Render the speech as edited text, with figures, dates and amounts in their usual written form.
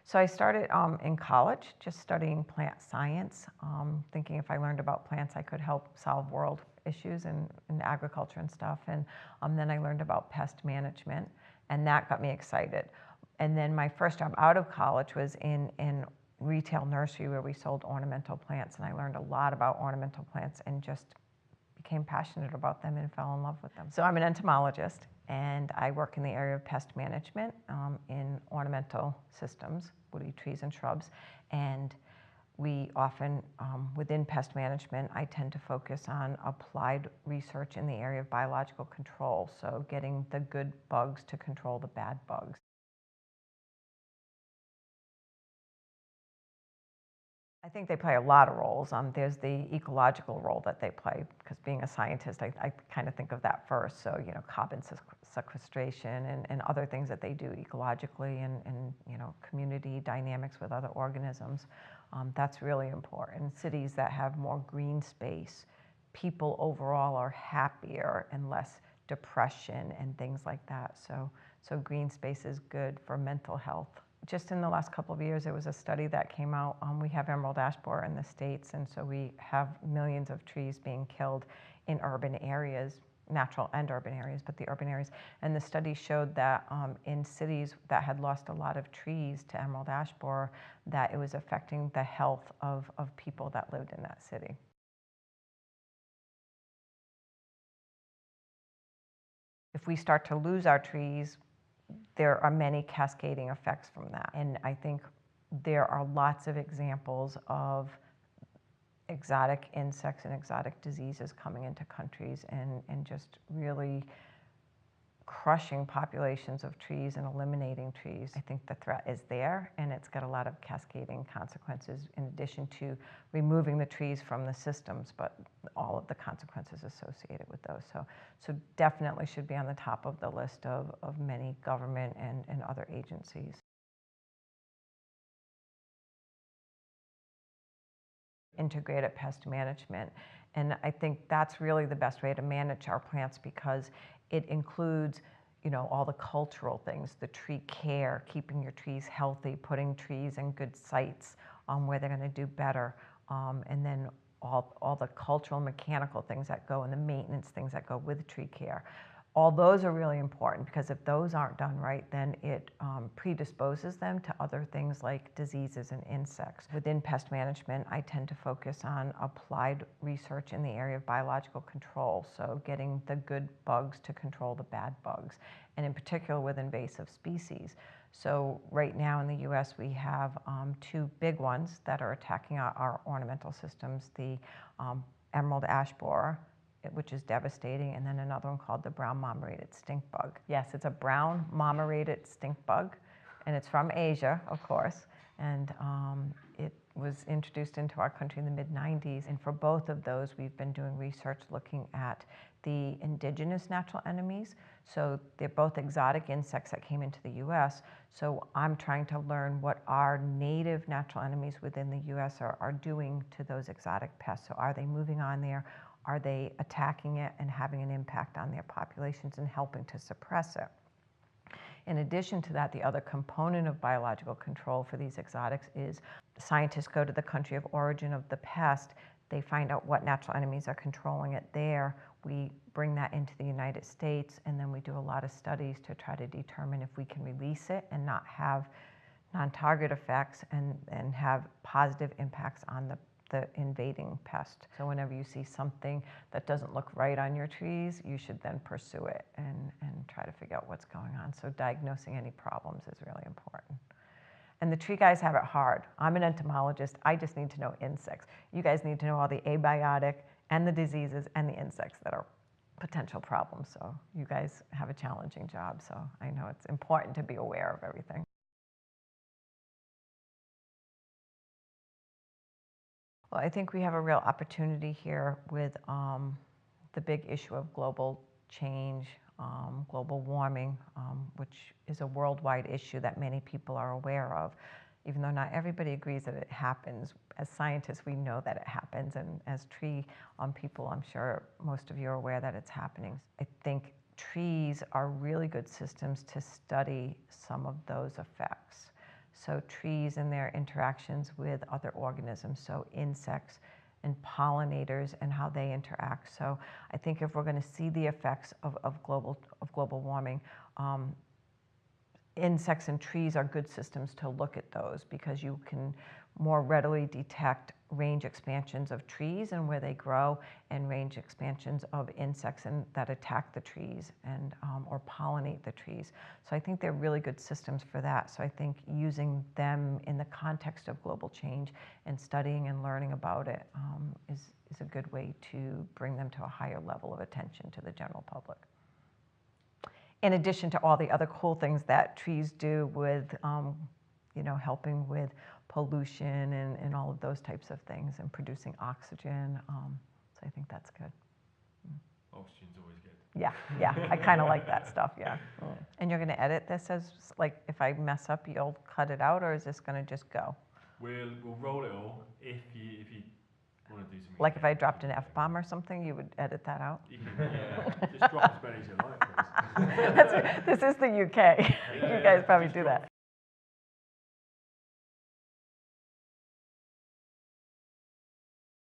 So I started in college, just studying plant science, thinking if I learned about plants, I could help solve world issues in agriculture and stuff. And then I learned about pest management, and that got me excited. And then my first job out of college was in retail nursery where we sold ornamental plants, and I learned a lot about ornamental plants and just became passionate about them and fell in love with them. So I'm an entomologist, and I work in the area of pest management in ornamental systems, woody trees and shrubs. And we often, within pest management, I tend to focus on applied research in the area of biological control, so getting the good bugs to control the bad bugs. I think they play a lot of roles. There's the ecological role that they play, because being a scientist, I kind of think of that first. So, carbon sequestration and other things that they do ecologically and community dynamics with other organisms. That's really important. Cities that have more green space, people overall are happier and less depression and things like that. So green space is good for mental health. Just in the last couple of years, there was a study that came out. We have emerald ash borer in the States, and so we have millions of trees being killed in urban areas, natural and urban areas, but the urban areas. And the study showed that in cities that had lost a lot of trees to emerald ash borer, that it was affecting the health of people that lived in that city. If we start to lose our trees, there are many cascading effects from that. And I think there are lots of examples of exotic insects and exotic diseases coming into countries and just really crushing populations of trees and eliminating trees. I think the threat is there, and it's got a lot of cascading consequences in addition to removing the trees from the systems, but all of the consequences associated with those. So definitely should be on the top of the list of many government and other agencies. Integrated pest management. And I think that's really the best way to manage our plants, because it includes, all the cultural things, the tree care, keeping your trees healthy, putting trees in good sites where they're going to do better, and then all the cultural mechanical things that go and the maintenance things that go with tree care. All those are really important, because if those aren't done right, then it predisposes them to other things like diseases and insects. Within pest management, I tend to focus on applied research in the area of biological control, so getting the good bugs to control the bad bugs, and in particular with invasive species. So right now in the US, we have two big ones that are attacking our ornamental systems, the emerald ash borer, which is devastating, and then another one called the brown marmorated stink bug. Yes, it's a brown marmorated stink bug, and it's from Asia, of course, and it was introduced into our country in the mid-90s, and for both of those, we've been doing research looking at the indigenous natural enemies. So they're both exotic insects that came into the US, so I'm trying to learn what our native natural enemies within the US are doing to those exotic pests. So are they moving on there? Are they attacking it and having an impact on their populations and helping to suppress it? In addition to that, the other component of biological control for these exotics is scientists go to the country of origin of the pest. They find out what natural enemies are controlling it there. We bring that into the United States, and then we do a lot of studies to try to determine if we can release it and not have non-target effects and have positive impacts on the invading pest. So whenever you see something that doesn't look right on your trees, you should then pursue it and try to figure out what's going on. So diagnosing any problems is really important. And the tree guys have it hard. I'm an entomologist. I just need to know insects. You guys need to know all the abiotic and the diseases and the insects that are potential problems. So you guys have a challenging job. So I know it's important to be aware of everything. Well, I think we have a real opportunity here with the big issue of global change, global warming, which is a worldwide issue that many people are aware of, even though not everybody agrees that it happens. As scientists, we know that it happens, and as tree people, I'm sure most of you are aware that it's happening. I think trees are really good systems to study some of those effects. So trees and their interactions with other organisms, so insects and pollinators and how they interact. So I think if we're going to see the effects of global warming, insects and trees are good systems to look at those, because you can more readily detect range expansions of trees and where they grow, and range expansions of insects that attack the trees and or pollinate the trees. So I think they're really good systems for that. So I think using them in the context of global change and studying and learning about it is a good way to bring them to a higher level of attention to the general public. In addition to all the other cool things that trees do with, helping with pollution and all of those types of things, and producing oxygen. So I think that's good. Oxygen's always good. Yeah, I kind of like that stuff, yeah. And you're going to edit this as, like, if I mess up, you'll cut it out, or is this going to just go? We'll roll it all if you want to do something. Like if I dropped an F-bomb or something, you would edit that out? You can, just drop as many as you like, please. This is the UK. You guys probably do that.